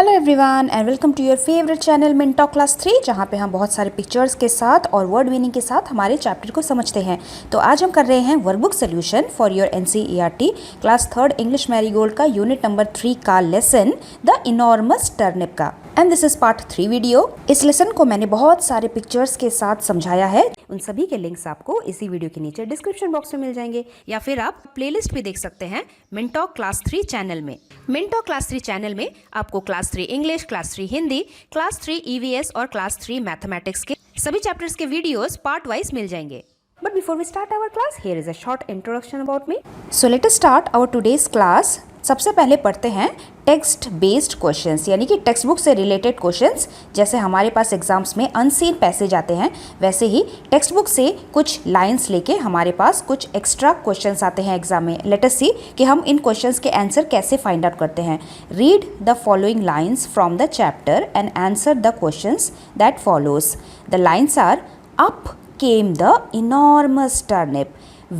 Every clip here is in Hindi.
Hello everyone and welcome to your favourite channel मिनटॉक क्लास 3, जहाँ पे हम बहुत सारे पिक्चर्स के साथ और वर्ड मीनिंग के साथ हमारे चैप्टर को समझते हैं। तो आज हम कर रहे हैं workbook solution for your NCERT class 3 English marigold का यूनिट नंबर 3 का लेसन द इनॉर्मस टर्निप का। And this is part 3 video. इस लेसन को मैंने बहुत सारे पिक्चर्स के साथ समझाया है। उन सभी के लिंक्स आपको इसी वीडियो के नीचे डिस्क्रिप्शन बॉक्स में मिल जाएंगे, या फिर आप प्लेलिस्ट भी देख सकते हैं मिनटॉक क्लास 3 चैनल में। मिनटॉक क्लास 3 चैनल में आपको class 3 English, class 3 Hindi, class 3 EVS और क्लास 3 मैथमेटिक्स के सभी चैप्टर्स के वीडियोस पार्ट वाइज मिल जाएंगे। But before we start our class, here is a short introduction about me. So let us start our today's class. सबसे पहले पढ़ते हैं टेक्स्ट बेस्ड क्वेश्चंस, यानी कि टेक्स्ट बुक से रिलेटेड क्वेश्चंस। जैसे हमारे पास एग्जाम्स में अनसीन पैसेज आते हैं, वैसे ही टेक्स्ट बुक से कुछ लाइंस लेके हमारे पास कुछ एक्स्ट्रा क्वेश्चंस आते हैं एग्जाम में। लेट अस सी कि हम इन क्वेश्चंस के आंसर कैसे फाइंड आउट करते हैं। Read the following lines from the chapter and answer the questions that follows. The lines are up came the enormous turnip.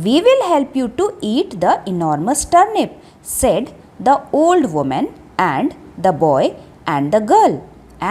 We will help you to eat the enormous turnip, said the old woman and the boy and the girl.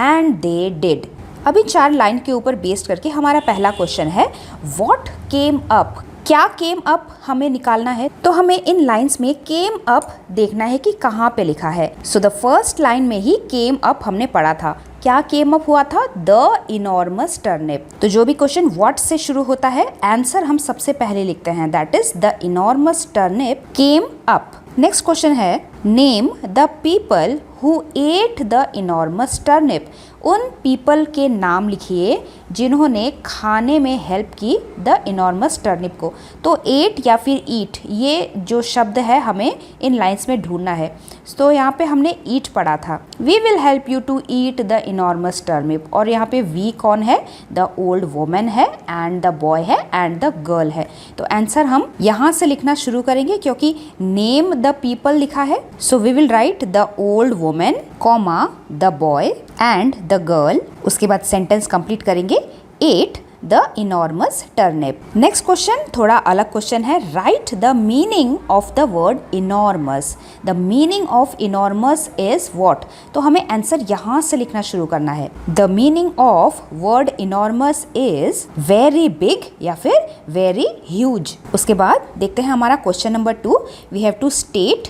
And they did. अभी 4 लाइन के ऊपर बेस्ड करके हमारा पहला क्वेश्चन है What came up? क्या केम अप हमें निकालना है, तो हमें इन लाइंस में केम अप देखना है कि कहाँ पे लिखा है। सो द फर्स्ट लाइन में ही केम अप हमने पढ़ा था। क्या केम अप हुआ था? The enormous turnip. तो जो भी क्वेश्चन व्हाट से शुरू होता है, आंसर हम सबसे पहले लिखते हैं, that is the enormous turnip came up. Next question है name the people who ate the enormous turnip. उन पीपल के नाम लिखिए जिन्होंने खाने में हेल्प की द इनॉर्मस टर्निप को। तो एट या फिर ईट, ये जो शब्द है हमें इन लाइंस में ढूंढना है। तो यहाँ पे हमने ईट पढ़ा था। We will help you to eat the enormous turnip, और यहाँ पे वी कौन है? द ओल्ड वुमन है एंड द बॉय है एंड द गर्ल है। तो आंसर हम यहाँ से लिखना शुरू करेंगे क्योंकि नेम द पीपल लिखा है। So we will write the old woman comma the boy and the girl. उसके बाद सेंटेंस कंप्लीट करेंगे at the enormous turnip. Next question थोड़ा अलग क्वेश्चन है। Write the meaning of the word enormous. The meaning of enormous is what? तो हमें आंसर यहाँ से लिखना शुरू करना है। The meaning of word enormous is very big या फिर वेरी ह्यूज। उसके बाद देखते हैं हमारा question number 2। We have to state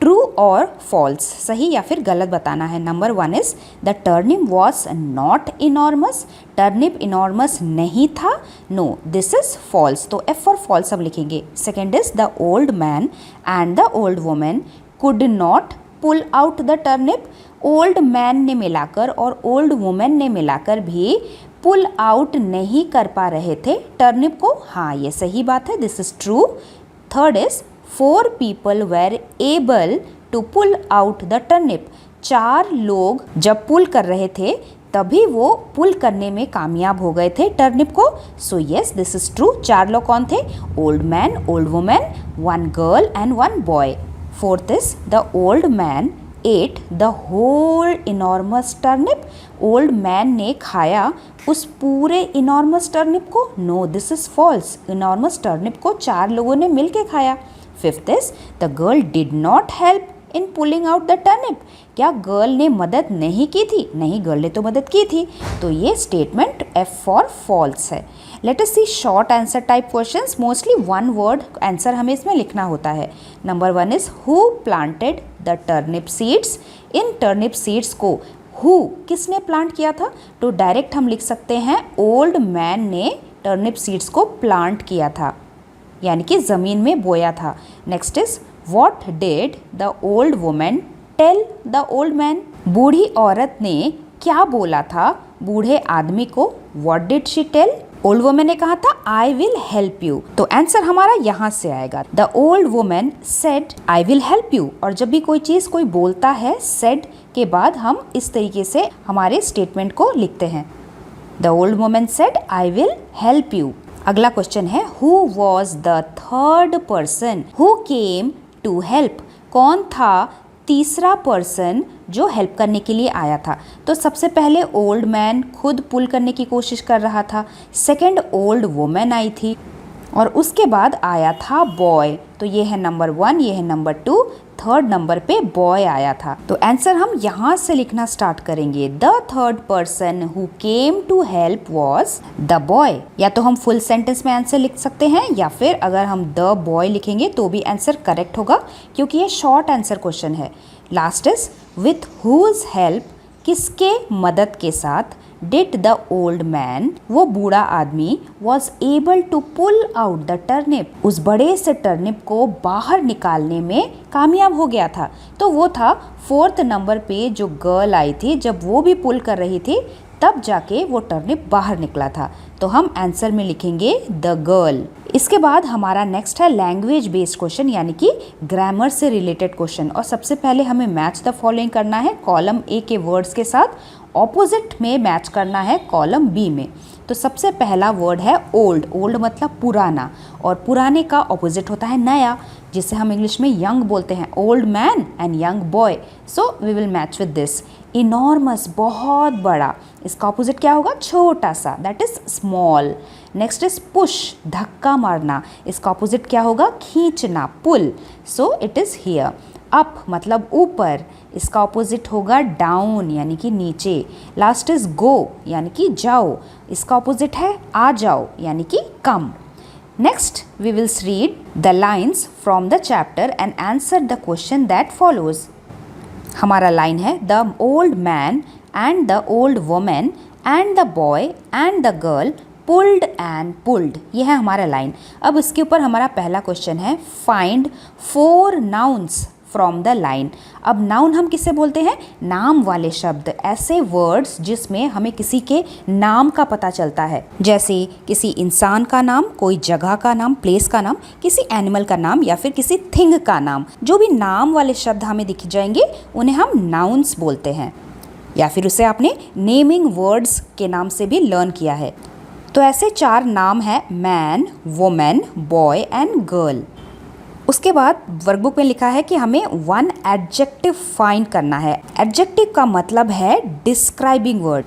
true और फॉल्स, सही या फिर गलत बताना है। Number 1 is the turnip was not enormous. Turnip enormous नहीं था। No, this is false. तो एफ फॉर फॉल्स हम लिखेंगे। Second is the old man and the old woman could not pull out the turnip. Old man ने मिलाकर और ओल्ड वुमन ने मिलाकर भी पुल आउट नहीं कर पा रहे थे टर्निप को। हाँ, ये सही बात है, this is true. Third is 4 people were able to pull out the turnip. 4 लोग जब पुल कर रहे थे तभी वो पुल करने में कामयाब हो गए थे टर्निप को। So yes, this is true. 4 लोग कौन थे? Old man, old woman, 1 girl and 1 boy. Fourth is the old man at the whole enormous turnip. Old man ने खाया उस पूरे इनॉर्मस टर्निप को। No, this is false. Enormous turnip को 4 लोगों ने मिलके खाया। Fifth is the girl did not help in pulling out the turnip. क्या गर्ल ने मदद नहीं की थी? नहीं, गर्ल ने तो मदद की थी। तो ये स्टेटमेंट एफ फॉर फॉल्स है। Let us see short answer type questions. Mostly 1 word answer हमें इसमें लिखना होता है। Number 1 is who planted the turnip seeds. इन टर्निप सीड्स को हु किसने प्लांट किया था? तो डायरेक्ट हम लिख सकते हैं ओल्ड मैन ने टर्निप सीड्स को प्लांट किया था, यानी कि ज़मीन में बोया था। Next is what did the old woman tell the old man. बूढ़ी औरत ने क्या बोला था बूढ़े आदमी को? What did she tell? Old woman ने कहा था आई विल हेल्प यू। तो आंसर हमारा यहाँ से आएगा। The old woman said I will help you. और जब भी कोई चीज़ कोई बोलता है सेड के बाद हम इस तरीके से हमारे स्टेटमेंट को लिखते हैं। The old woman said I will help you. अगला क्वेश्चन है who was the third person who came to help. कौन था तीसरा पर्सन जो हेल्प करने के लिए आया था? तो सबसे पहले ओल्ड मैन खुद पुल करने की कोशिश कर रहा था। सेकंड ओल्ड वुमन आई थी। और उसके बाद आया था बॉय। तो ये है नंबर 1, ये है नंबर 2, थर्ड नंबर पे बॉय आया था। तो आंसर हम यहाँ से लिखना स्टार्ट करेंगे। The third person who came to help was the boy. या तो हम फुल सेंटेंस में आंसर लिख सकते हैं या फिर अगर हम द बॉय लिखेंगे तो भी आंसर करेक्ट होगा, क्योंकि ये शॉर्ट आंसर क्वेश्चन है। Last is with whose help, किसके मदद के साथ, डिड द ओल्ड मैन, वो बूढ़ा आदमी, was able to pull out the turnip, उस बड़े से टर्निप को बाहर निकालने में कामयाब हो गया था। तो वो था फोर्थ नंबर पे जो गर्ल आई थी, जब वो भी पुल कर रही थी तब जाके वो टर्निप बाहर निकला था। तो हम आंसर में लिखेंगे द गर्ल। इसके बाद हमारा नेक्स्ट है लैंग्वेज बेस्ड क्वेश्चन, यानी कि ग्रामर से रिलेटेड क्वेश्चन। और सबसे पहले हमें मैच द फॉलोइंग करना है कॉलम ए के वर्ड्स के साथ, ऑपोजिट में मैच करना है कॉलम बी में। तो सबसे पहला वर्ड है ओल्ड। ओल्ड मतलब पुराना, और पुराने का ऑपोजिट होता है नया, जिसे हम इंग्लिश में यंग बोलते हैं। Old man and young boy, so we will match with this. Enormous, बहुत बड़ा, इसका ऑपोजिट क्या होगा? छोटा सा, that is small. Next is push, धक्का मारना, इसका ऑपोजिट क्या होगा? खींचना, pull, so it is here. Up मतलब ऊपर, इसका ऑपोजिट होगा डाउन यानी कि नीचे। लास्ट इज गो यानी कि जाओ, इसका ऑपोजिट है आ जाओ यानी कि come. Next we will read the lines from the chapter and answer the question that follows. हमारा लाइन है the old man and the old woman and the boy and the girl pulled and pulled. ये है हमारा लाइन। अब इसके ऊपर हमारा पहला क्वेश्चन है find 4 nouns from the line. अब नाउन हम किसे बोलते हैं? नाम वाले शब्द, ऐसे वर्ड्स जिसमें हमें किसी के नाम का पता चलता है, जैसे किसी इंसान का नाम, कोई जगह का नाम, प्लेस का नाम, किसी एनिमल का नाम या फिर किसी थिंग का नाम। जो भी नाम वाले शब्द हमें दिख जाएंगे उन्हें हम नाउन्स बोलते हैं, या फिर उसे आपने नेमिंग वर्ड्स के नाम से भी लर्न किया है। तो ऐसे 4 नाम है man, women, boy and girl. उसके बाद वर्कबुक में लिखा है कि हमें 1 एडजेक्टिव फाइंड करना है। एडजेक्टिव का मतलब है डिस्क्राइबिंग वर्ड।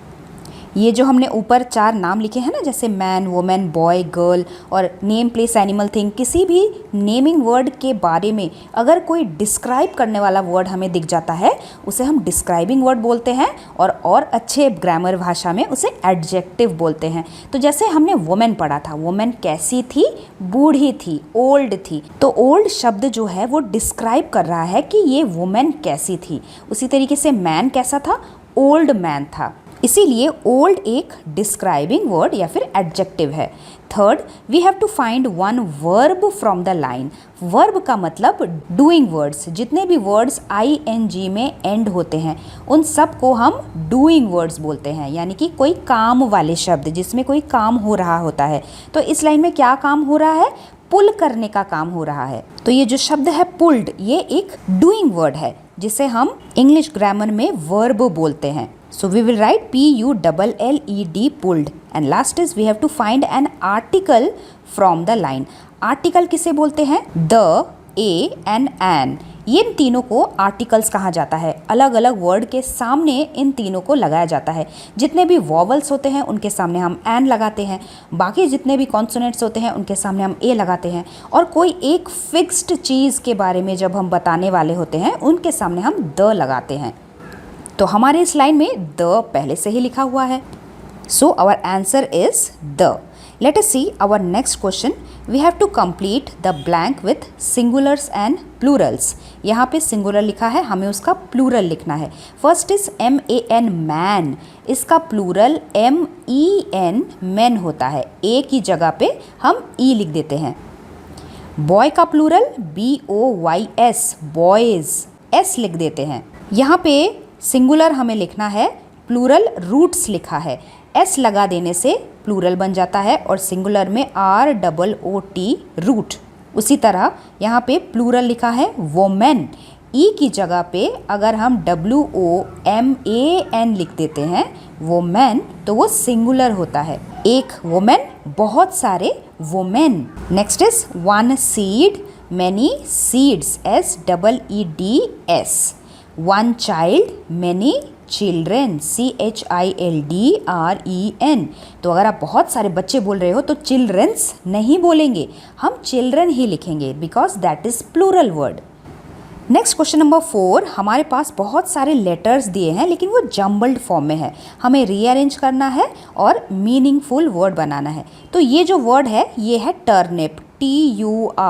ये जो हमने ऊपर 4 नाम लिखे हैं ना, जैसे मैन, वुमेन, बॉय, गर्ल और नेम, प्लेस, एनिमल, थिंग, किसी भी नेमिंग वर्ड के बारे में अगर कोई डिस्क्राइब करने वाला वर्ड हमें दिख जाता है उसे हम डिस्क्राइबिंग वर्ड बोलते हैं, और अच्छे ग्रामर भाषा में उसे एडजेक्टिव बोलते हैं। तो जैसे हमने वुमेन पढ़ा था, वुमेन कैसी थी? बूढ़ी थी, ओल्ड थी। तो ओल्ड शब्द जो है वो डिस्क्राइब कर रहा है कि ये वुमेन कैसी थी। उसी तरीके से मैन कैसा था? ओल्ड मैन था। इसीलिए ओल्ड एक डिस्क्राइबिंग वर्ड या फिर एडजेक्टिव है। Third, we have to find 1 verb from the line. Verb का मतलब डूइंग वर्ड्स। जितने भी वर्ड्स ING में एंड होते हैं उन सब को हम डूइंग वर्ड्स बोलते हैं, यानी कि कोई काम वाले शब्द जिसमें कोई काम हो रहा होता है। तो इस लाइन में क्या काम हो रहा है? पुल करने का काम हो रहा है। तो ये जो शब्द है पुल्ड, ये एक डूइंग वर्ड है जिसे हम इंग्लिश ग्रामर में वर्ब बोलते हैं। So we will write PULLED, pulled, and last is we have to find an article from the line. Article किसे बोलते हैं? The, a and an। ये इन तीनों को आर्टिकल्स कहा जाता है। अलग अलग वर्ड के सामने इन तीनों को लगाया जाता है। जितने भी वॉवल्स होते हैं उनके सामने हम एन लगाते हैं, बाकी जितने भी कॉन्सोनेंट्स होते हैं उनके सामने हम ए लगाते हैं, और कोई एक फिक्स्ड चीज़ के बारे में जब हम बताने वाले होते हैं उनके सामने हम द लगाते हैं। तो हमारे इस लाइन में द पहले से ही लिखा हुआ है। So our answer is the. Let us see our next question. We have to complete the blank with singulars and plurals. यहाँ पे सिंगुलर लिखा है, हमें उसका प्लूरल लिखना है। First is MAN, man. इसका प्लूरल MEN, मैन होता है। ए की जगह पे हम ई लिख देते हैं। बॉय का प्लूरल BOYS, बॉयज, एस लिख देते हैं। यहाँ पे सिंगुलर हमें लिखना है, प्लूरल रूट्स लिखा है, एस लगा देने से प्लूरल बन जाता है, और सिंगुलर में ROOT, रूट। उसी तरह यहाँ पे प्लूरल लिखा है वोमेन। ई की जगह पे अगर हम WOMAN लिख देते हैं वोमेन, तो वो सिंगुलर होता है। एक वोमेन, बहुत सारे women. Next is 1 seed, many seeds, SEEDS। 1 child, many children, CHILDREN। तो अगर आप बहुत सारे बच्चे बोल रहे हो तो चिल्ड्रंस नहीं बोलेंगे, हम चिल्ड्रन ही लिखेंगे because that is plural word. Next question number 4, हमारे पास बहुत सारे लेटर्स दिए हैं लेकिन वो जम्बल्ड फॉर्म में है, हमें रीअरेंज करना है और मीनिंगफुल वर्ड बनाना है। तो ये जो वर्ड है ये है टर्निप, TURNIP,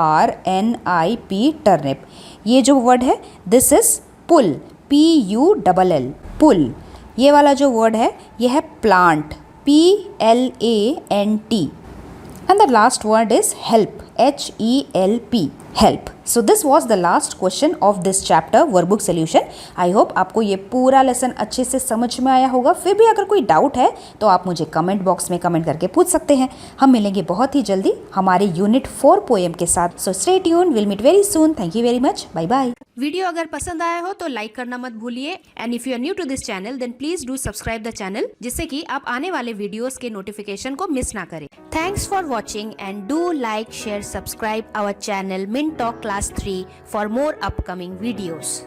टर्निप। ये जो वर्ड है दिस इज पुल, PULL, पुल। ये वाला जो वर्ड है ये है plant, PLANT। And the last word is help, HELP, help. So this was the last question of this chapter workbook solution. I hope आपको ये पूरा लेसन अच्छे से समझ में आया होगा। फिर भी अगर कोई डाउट है तो आप मुझे कमेंट बॉक्स में कमेंट करके पूछ सकते हैं। हम मिलेंगे बहुत ही जल्दी हमारे यूनिट 4 पोएम के साथ। So stay tuned, we'll meet very soon. Thank you very much. Bye bye. Video अगर पसंद आया हो तो लाइक करना मत भूलिए, and if you are new to this channel then please do subscribe the channel, जिससे कि आप आने वाले वीडियोस के नोटिफिकेशन को मिस ना करें। Thanks for watching and do like, share, subscribe our channel mint talk class 3 for more upcoming videos.